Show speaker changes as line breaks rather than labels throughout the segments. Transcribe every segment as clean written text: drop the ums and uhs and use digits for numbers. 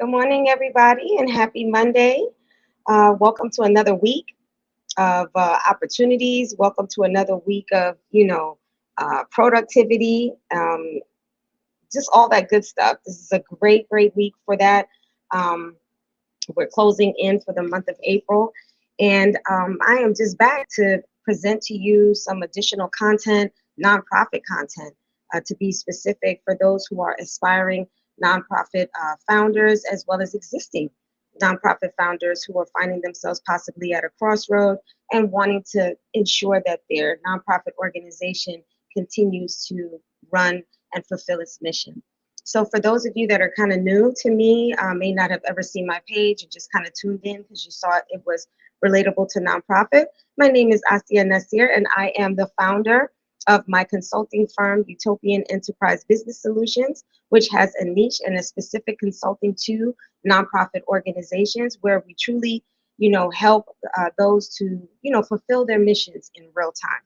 Good morning, everybody, and happy Monday. Welcome to another week of opportunities. Welcome to another week of, productivity, just all that good stuff. This is a great, great week for that. Um, we're closing in for the month of April, and I am just back to present to you some additional content, nonprofit content, to be specific for those who are aspiring nonprofit founders as well as existing nonprofit founders who are finding themselves possibly at a crossroad and wanting to ensure that their nonprofit organization continues to run and fulfill its mission. So for those of you that are kind of new to me, may not have ever seen my page and just kind of tuned in because you saw it was relatable to nonprofit. My name is Asia Nasir, and I am the founder of my consulting firm, Utopian Enterprise Business Solutions, which has a niche and a specific consulting to nonprofit organizations where we truly, help those to, fulfill their missions in real time.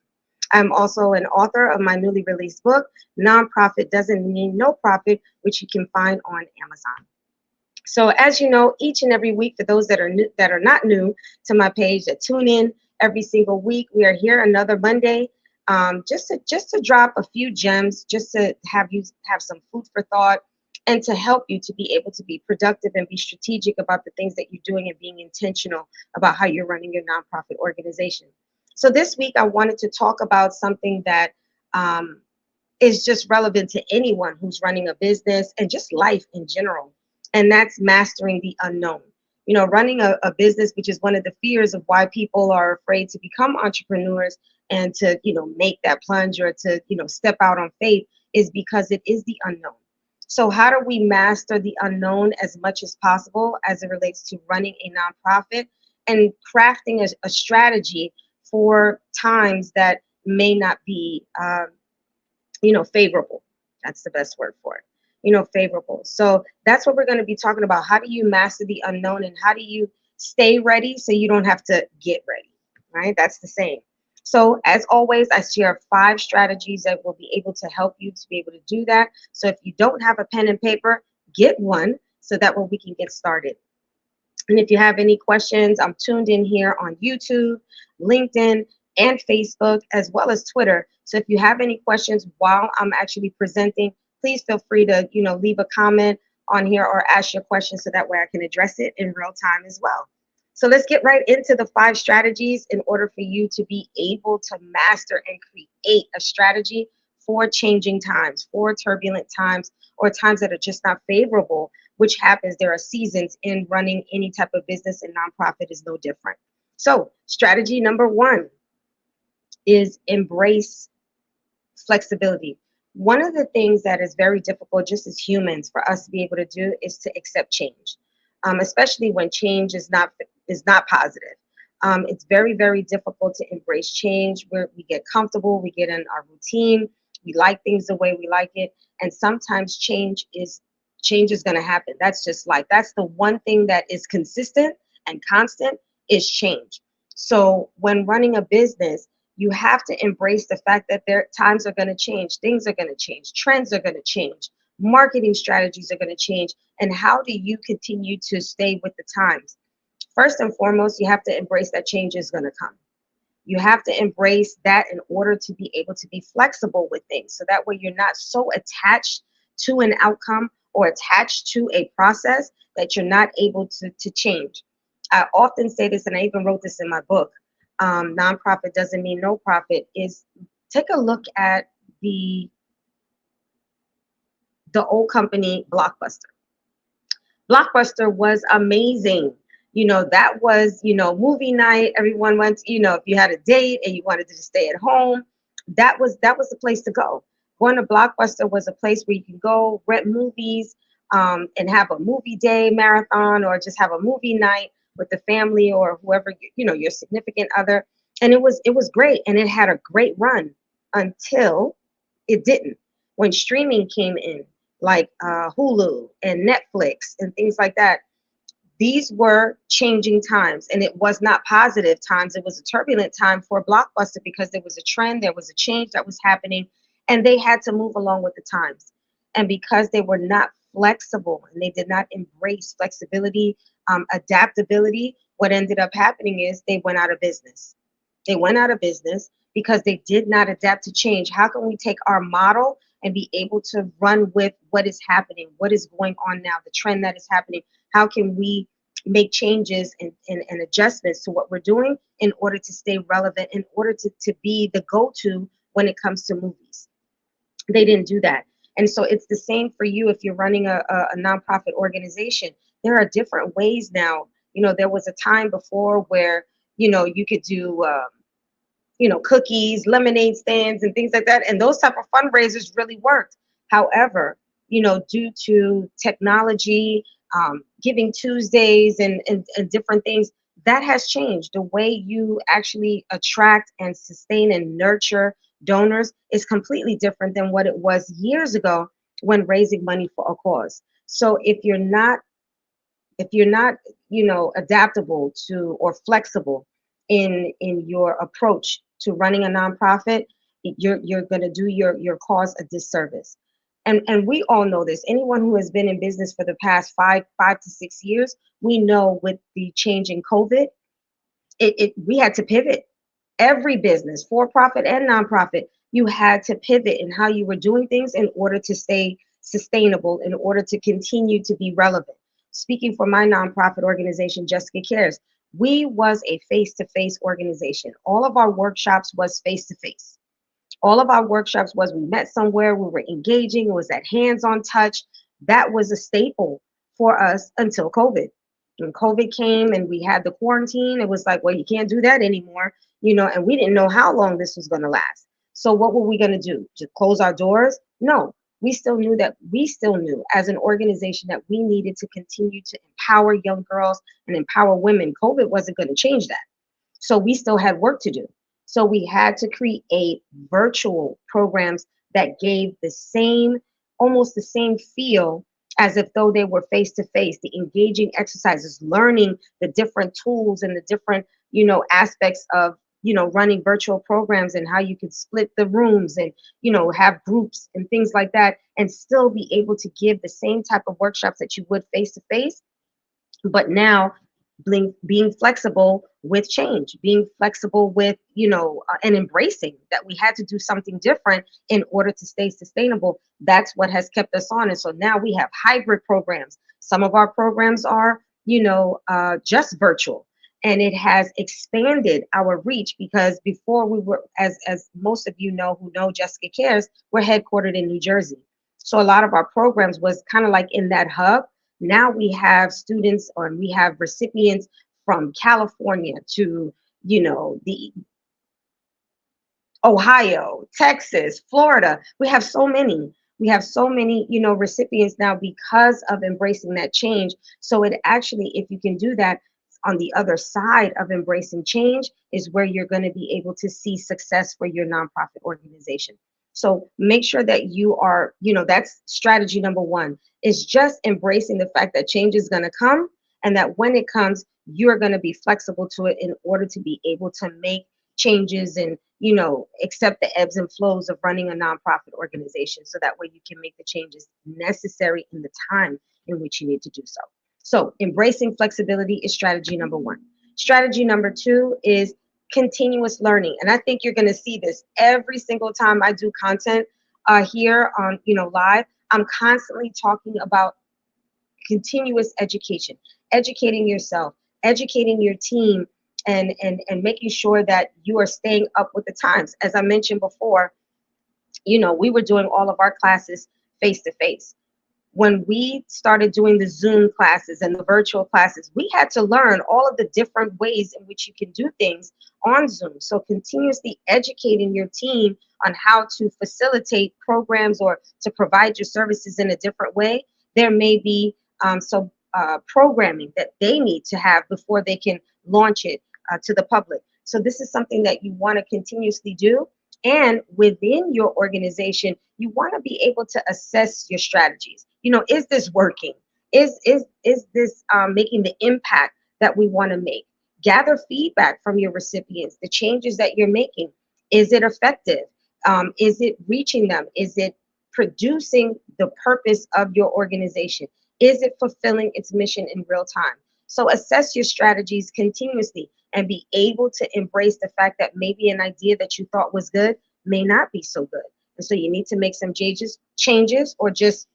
I'm also an author of my newly released book, Nonprofit Doesn't Mean No Profit, which you can find on Amazon. So as you know, each and every week, for those that are new, that are not new to my page, that tune in every single week, we are here another Monday, just to drop a few gems, just to have you have some food for thought, and to help you to be able to be productive and be strategic about the things that you're doing and being intentional about how you're running your nonprofit organization. So this week, I wanted to talk about something that um, is just relevant to anyone who's running a business and just life in general. And that's mastering the unknown. Running a business, which is one of the fears of why people are afraid to become entrepreneurs and to, make that plunge or to, step out on faith, is because it is the unknown. So how do we master the unknown as much as possible as it relates to running a nonprofit and crafting a strategy for times that may not be favorable. That's the best word for it. Favorable. So that's what we're going to be talking about. How do you master the unknown, and how do you stay ready so you don't have to get ready, right? That's the saying. So as always, I share 5 strategies that will be able to help you to be able to do that. So if you don't have a pen and paper, get one so that way we can get started. And if you have any questions, I'm tuned in here on YouTube, LinkedIn, and Facebook, as well as Twitter. So if you have any questions while I'm actually presenting, please feel free to, leave a comment on here or ask your question so that way I can address it in real time as well. So let's get right into the 5 strategies in order for you to be able to master and create a strategy for changing times, for turbulent times, or times that are just not favorable, which happens. There are seasons in running any type of business, and nonprofit is no different. So strategy number 1 is embrace flexibility. One of the things that is very difficult just as humans for us to be able to do is to accept change, especially when change is not positive. It's very, very difficult to embrace change where we get comfortable, we get in our routine, we like things the way we like it, and sometimes change is going to happen. That's just life. That's the one thing that is consistent and constant is change. So when running a business, you have to embrace the fact that times are going to change, things are going to change, trends are going to change, marketing strategies are going to change, and how do you continue to stay with the times? First and foremost, you have to embrace that change is going to come. You have to embrace that in order to be able to be flexible with things. So that way you're not so attached to an outcome or attached to a process that you're not able to change. I often say this, and I even wrote this in my book, Nonprofit Doesn't Mean No Profit, is take a look at the old company Blockbuster. Blockbuster was amazing. That was, movie night. Everyone went, if you had a date and you wanted to just stay at home, that was the place to go. Going to Blockbuster was a place where you can go rent movies, and have a movie day marathon, or just have a movie night with the family or whoever, your significant other. And it was great. And it had a great run until it didn't. When streaming came in, like Hulu and Netflix and things like that, these were changing times, and it was not positive times. It was a turbulent time for Blockbuster because there was a trend, there was a change that was happening, and they had to move along with the times. And because they were not flexible and they did not embrace flexibility, adaptability, what ended up happening is they went out of business. They went out of business because they did not adapt to change. How can we take our model and be able to run with what is happening, what is going on now, the trend that is happening? How can we make changes and adjustments to what we're doing in order to stay relevant, in order to be the go-to when it comes to movies? They didn't do that. And so it's the same for you if you're running a nonprofit organization. There are different ways now. There was a time before where, you could do, cookies, lemonade stands, and things like that. And those type of fundraisers really worked. However, due to technology, Giving Tuesdays and different things, that has changed. The way you actually attract and sustain and nurture donors is completely different than what it was years ago when raising money for a cause. So if you're not adaptable to or flexible in your approach to running a nonprofit, you're going to do your cause a disservice. And we all know this. Anyone who has been in business for the past five to 6 years, we know with the change in COVID, we had to pivot. Every business, for profit and nonprofit, you had to pivot in how you were doing things in order to stay sustainable, in order to continue to be relevant. Speaking for my nonprofit organization, Jessica Cares, we was a face-to-face organization. All of our workshops was face-to-face. All of our workshops was we met somewhere, we were engaging, it was that hands-on touch. That was a staple for us until COVID. When COVID came and we had the quarantine, it was like, well, you can't do that anymore, and we didn't know how long this was going to last. So what were we going to do? Just close our doors? No. We still knew as an organization that we needed to continue to empower young girls and empower women. COVID wasn't going to change that. So we still had work to do. So we had to create virtual programs that gave almost the same feel as if though they were face to face, the engaging exercises, learning the different tools and the different, aspects of, running virtual programs and how you could split the rooms and, have groups and things like that, and still be able to give the same type of workshops that you would face to face, but now being flexible with change, being flexible with, and embracing that we had to do something different in order to stay sustainable. That's what has kept us on. And so now we have hybrid programs. Some of our programs are, just virtual. And it has expanded our reach because before we were, as most of you know who know Jessica Cares, we're headquartered in New Jersey. So a lot of our programs was kind of like in that hub. Now we have students or we have recipients from California to, the Ohio, Texas, Florida. We have so many. We have so many, recipients now because of embracing that change. So it actually, if you can do that, on the other side of embracing change is where you're going to be able to see success for your nonprofit organization. So make sure that you are, that's strategy number one, is just embracing the fact that change is going to come and that when it comes, you're going to be flexible to it in order to be able to make changes and, accept the ebbs and flows of running a nonprofit organization. So that way you can make the changes necessary in the time in which you need to do so. So embracing flexibility is strategy number one. Strategy number two is continuous learning. And I think you're going to see this every single time I do content here on, live. I'm constantly talking about continuous education, educating yourself, educating your team, and making sure that you are staying up with the times. As I mentioned before, we were doing all of our classes face to face. When we started doing the Zoom classes and the virtual classes, we had to learn all of the different ways in which you can do things on Zoom. So continuously educating your team on how to facilitate programs or to provide your services in a different way. There may be some programming that they need to have before they can launch it to the public. So this is something that you want to continuously do. And within your organization, you want to be able to assess your strategies. Is this working? Is this making the impact that we want to make? Gather feedback from your recipients, the changes that you're making. Is it effective? Is it reaching them? Is it producing the purpose of your organization? Is it fulfilling its mission in real time? So assess your strategies continuously and be able to embrace the fact that maybe an idea that you thought was good may not be so good. And so you need to make some changes or just,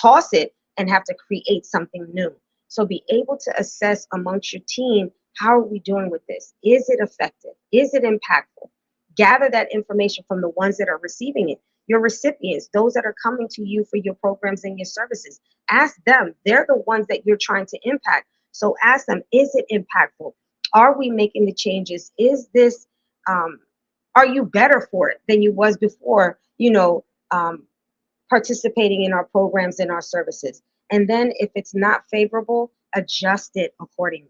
toss it and have to create something new. So be able to assess amongst your team, how are we doing with this? Is it effective? Is it impactful? Gather that information from the ones that are receiving it, your recipients, those that are coming to you for your programs and your services. Ask them. They're the ones that you're trying to impact. So ask them, is it impactful? Are we making the changes? Is this, are you better for it than you was before, participating in our programs and our services? And then if it's not favorable, adjust it accordingly.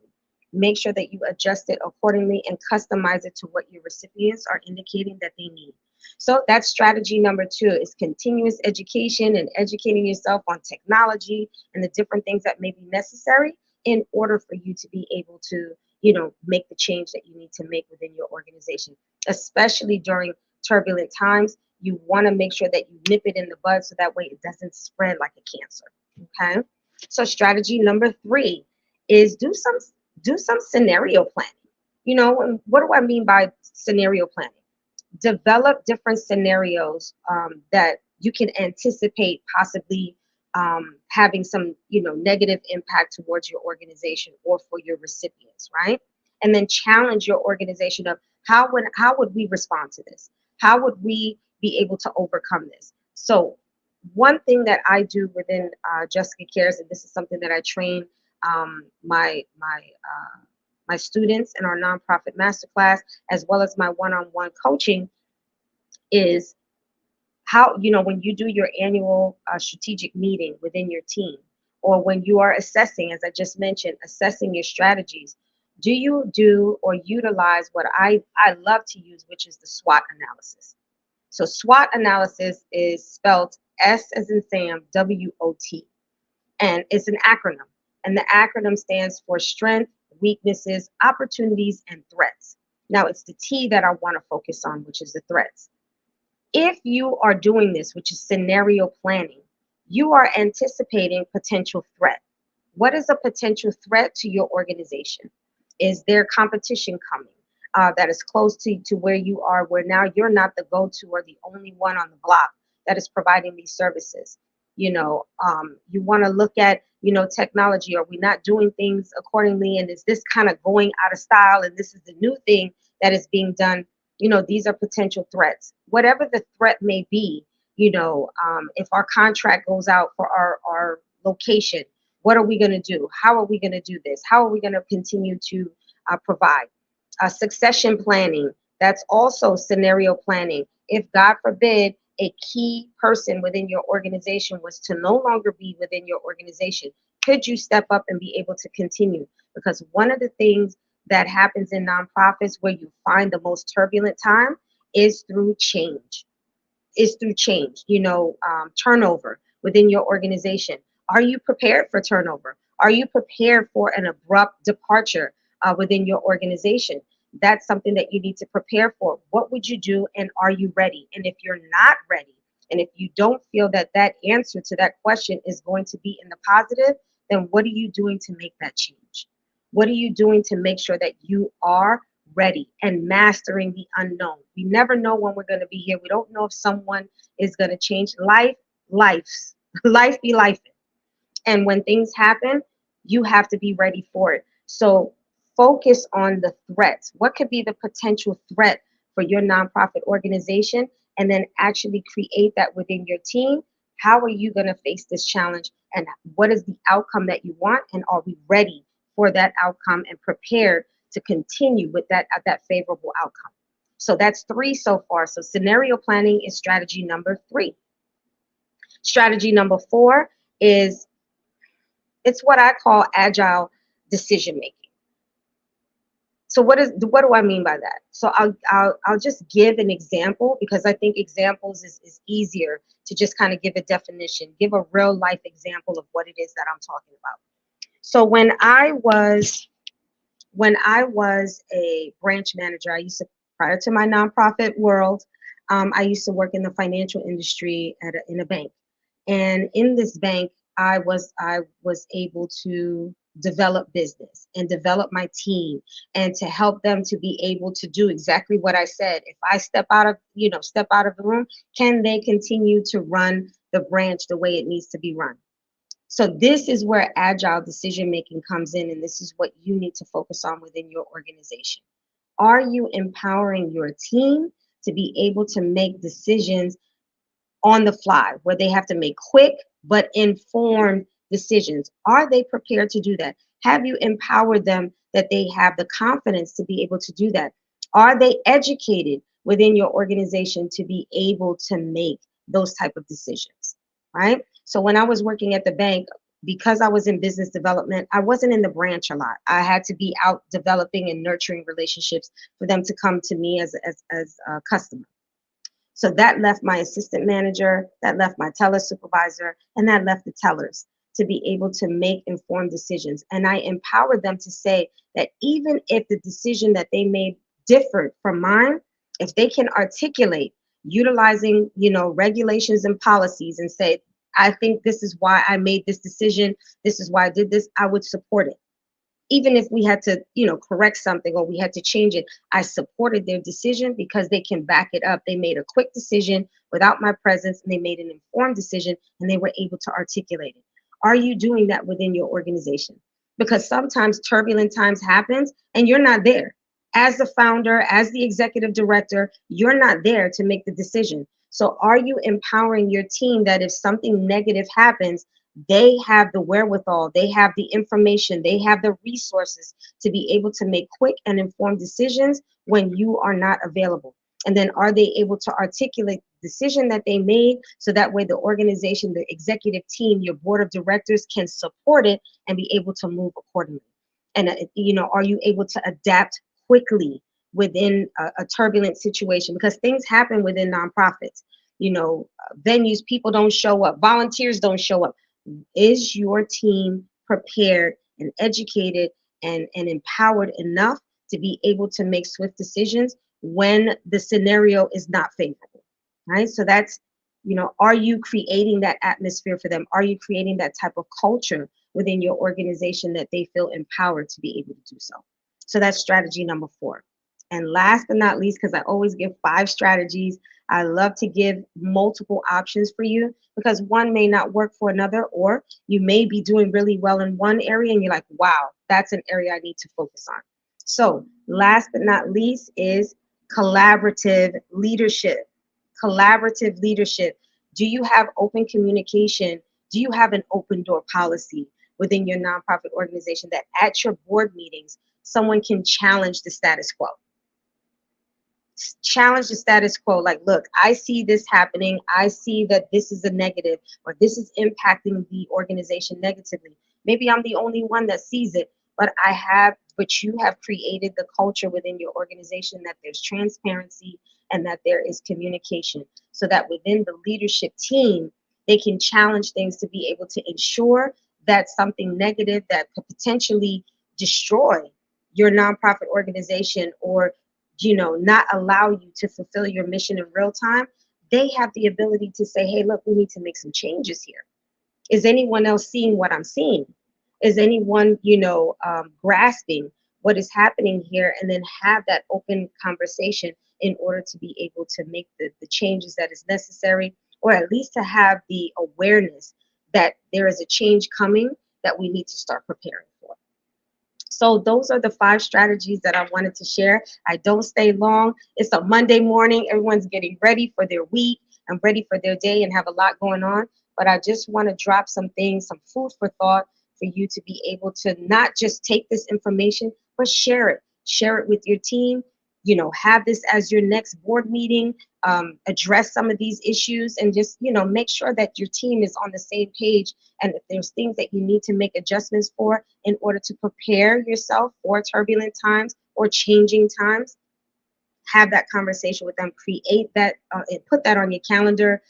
Make sure that you adjust it accordingly and customize it to what your recipients are indicating that they need. So that's strategy number 2, is continuous education and educating yourself on technology and the different things that may be necessary in order for you to be able to, make the change that you need to make within your organization, especially during turbulent times. You want to make sure that you nip it in the bud so that way it doesn't spread like a cancer. Okay. So strategy number 3 is do some scenario planning. And what do I mean by scenario planning? Develop different scenarios that you can anticipate possibly having some, negative impact towards your organization or for your recipients, right? And then challenge your organization of how would we respond to this? How would we be able to overcome this? So one thing that I do within Jessica Cares, and this is something that I train my students in our nonprofit masterclass, as well as my one-on-one coaching, is how, when you do your annual strategic meeting within your team, or when you are assessing, as I just mentioned, assessing your strategies, do you do or utilize what I love to use, which is the SWOT analysis. So SWOT analysis is spelled S as in Sam, WOT, and it's an acronym. And the acronym stands for strength, weaknesses, opportunities, and threats. Now it's the T that I want to focus on, which is the threats. If you are doing this, which is scenario planning, you are anticipating potential threat. What is a potential threat to your organization? Is there competition coming that is close to where you are, where now you're not the go-to or the only one on the block that is providing these services? You want to look at, technology. Are we not doing things accordingly? And is this kind of going out of style? And this is the new thing that is being done. These are potential threats. Whatever the threat may be, if our contract goes out for our location, what are we going to do? How are we going to do this? How are we going to continue to provide? Succession planning, that's also scenario planning. If, God forbid, a key person within your organization was to no longer be within your organization, could you step up and be able to continue? Because one of the things that happens in nonprofits where you find the most turbulent time is through change. Turnover within your organization. Are you prepared for turnover? Are you prepared for an abrupt departure within your organization? That's something that you need to prepare for. What would you do, and are you ready? And if you're not ready, and if you don't feel that answer to that question is going to be in the positive, then what are you doing to make that change? What are you doing to make sure that you are ready and mastering the unknown? We never know when we're going to be here. We don't know if someone is going to change. Life be life. And when things happen, you have to be ready for it. So focus on the threats. What could be the potential threat for your nonprofit organization? And then actually create that within your team. How are you going to face this challenge? And what is the outcome that you want? And are we ready for that outcome and prepared to continue with that favorable outcome? So that's 3 so far. So scenario planning is strategy number 3. Strategy number 4 is, it's what I call agile decision making. So what do I mean by that? So I'll just give an example, because I think examples is easier to just kind of give a definition, give a real life example of what it is that I'm talking about. So when I was a branch manager, prior to my nonprofit world, I used to work in the financial industry in a bank, and in this bank, I was able to develop business and develop my team and to help them to be able to do exactly what I said. If I step out of the room, can they continue to run the branch the way it needs to be run? So this is where agile decision making comes in, and this is what you need to focus on within your organization. Are you empowering your team to be able to make decisions on the fly, where they have to make quick but informed decisions? Are they prepared to do that? Have you empowered them that they have the confidence to be able to do that? Are they educated within your organization to be able to make those type of decisions? Right? So when I was working at the bank, because I was in business development, I wasn't in the branch a lot. I had to be out developing and nurturing relationships for them to come to me as a customer. So that left my assistant manager, that left my teller supervisor, and that left the tellers to be able to make informed decisions. And I empowered them to say that even if the decision that they made differed from mine, if they can articulate utilizing, regulations and policies and say, I think this is why I made this decision, this is why I did this, I would support it. Even if we had to, correct something or we had to change it, I supported their decision because they can back it up. They made a quick decision without my presence, and they made an informed decision, and they were able to articulate it. Are you doing that within your organization? Because sometimes turbulent times happens and you're not there. As the founder, as the executive director, you're not there to make the decision. So are you empowering your team that if something negative happens, they have the wherewithal, they have the information, they have the resources to be able to make quick and informed decisions when you are not available? And then are they able to articulate the decision that they made so that way the organization, the executive team, your board of directors can support it and be able to move accordingly? And, are you able to adapt quickly within a turbulent situation? Because things happen within nonprofits. Venues, people don't show up, volunteers don't show up. Is your team prepared and educated and empowered enough to be able to make swift decisions when the scenario is not favorable? Right? So that's, are you creating that atmosphere for them? Are you creating that type of culture within your organization that they feel empowered to be able to do so? So that's strategy number 4. And last but not least, because I always give 5 strategies, I love to give multiple options for you because one may not work for another, or you may be doing really well in one area and you're like, wow, that's an area I need to focus on. So last but not least is collaborative leadership. Collaborative leadership. Do you have open communication? Do you have an open door policy within your nonprofit organization that at your board meetings, someone can challenge the status quo? Challenge the status quo. Like, look, I see this happening. I see that this is a negative, or this is impacting the organization negatively. Maybe I'm the only one that sees it, but you have created the culture within your organization that there's transparency and that there is communication, so that within the leadership team, they can challenge things to be able to ensure that something negative that could potentially destroy your nonprofit organization, or not allow you to fulfill your mission in real time, they have the ability to say, hey, look, we need to make some changes here. Is anyone else seeing what I'm seeing? Is anyone, grasping what is happening here? And then have that open conversation in order to be able to make the changes that is necessary, or at least to have the awareness that there is a change coming that we need to start preparing for. So those are the 5 strategies that I wanted to share. I don't stay long. It's a Monday morning. Everyone's getting ready for their week and ready for their day and have a lot going on. But I just want to drop some things, some food for thought for you to be able to not just take this information, but share it. Share it with your team. Have this as your next board meeting. Address some of these issues and just, make sure that your team is on the same page. And if there's things that you need to make adjustments for in order to prepare yourself for turbulent times or changing times, have that conversation with them. Create that and put that on your calendar.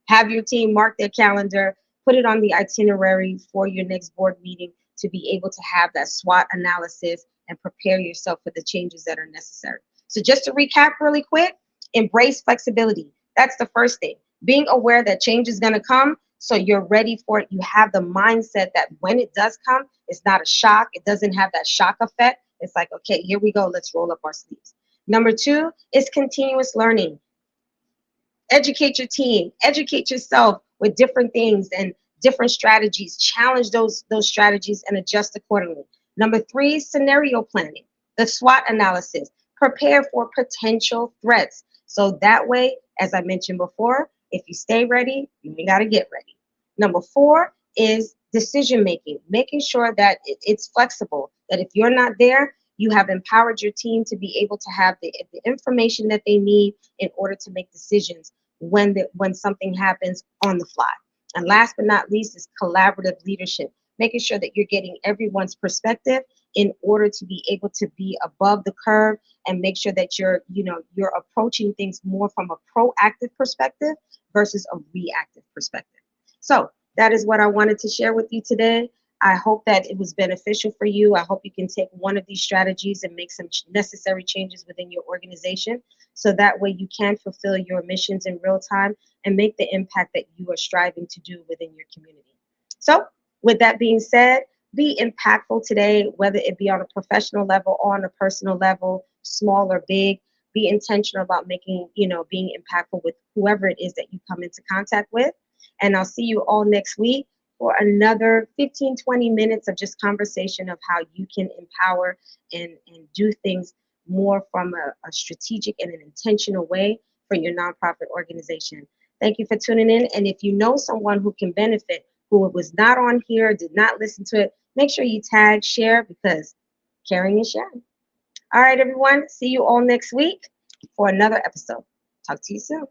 Have your team mark their calendar, put it on the itinerary for your next board meeting to be able to have that SWOT analysis and prepare yourself for the changes that are necessary. So just to recap really quick, Embrace flexibility. That's the first thing. Being aware that change is going to come, so you're ready for it. You have the mindset that when it does come, it's not a shock. It doesn't have that shock effect. It's like, okay, here we go. Let's roll up our sleeves. Number two is continuous learning. Educate your team, educate yourself with different things and different strategies. Challenge those strategies and adjust accordingly. Number three, scenario planning, the SWOT analysis. Prepare for potential threats. So that way, as I mentioned before, if you stay ready, you ain't got to get ready. Number four is decision making, making sure that it's flexible, that if you're not there, you have empowered your team to be able to have the information that they need in order to make decisions when something happens on the fly. And last but not least is collaborative leadership, making sure that you're getting everyone's perspective in order to be able to be above the curve and make sure that you're approaching things more from a proactive perspective versus a reactive perspective. So that is what I wanted to share with you today. I hope that it was beneficial for you. I hope you can take one of these strategies and make some necessary changes within your organization so that way you can fulfill your missions in real time and make the impact that you are striving to do within your community. So with that being said, be impactful today, whether it be on a professional level or on a personal level, small or big. Be intentional about being impactful with whoever it is that you come into contact with. And I'll see you all next week for another 15, 20 minutes of just conversation of how you can empower and do things more from a strategic and an intentional way for your nonprofit organization. Thank you for tuning in. And if you know someone who can benefit, who was not on here, did not listen to it, make sure you tag, share, because caring is sharing. All right, everyone. See you all next week for another episode. Talk to you soon.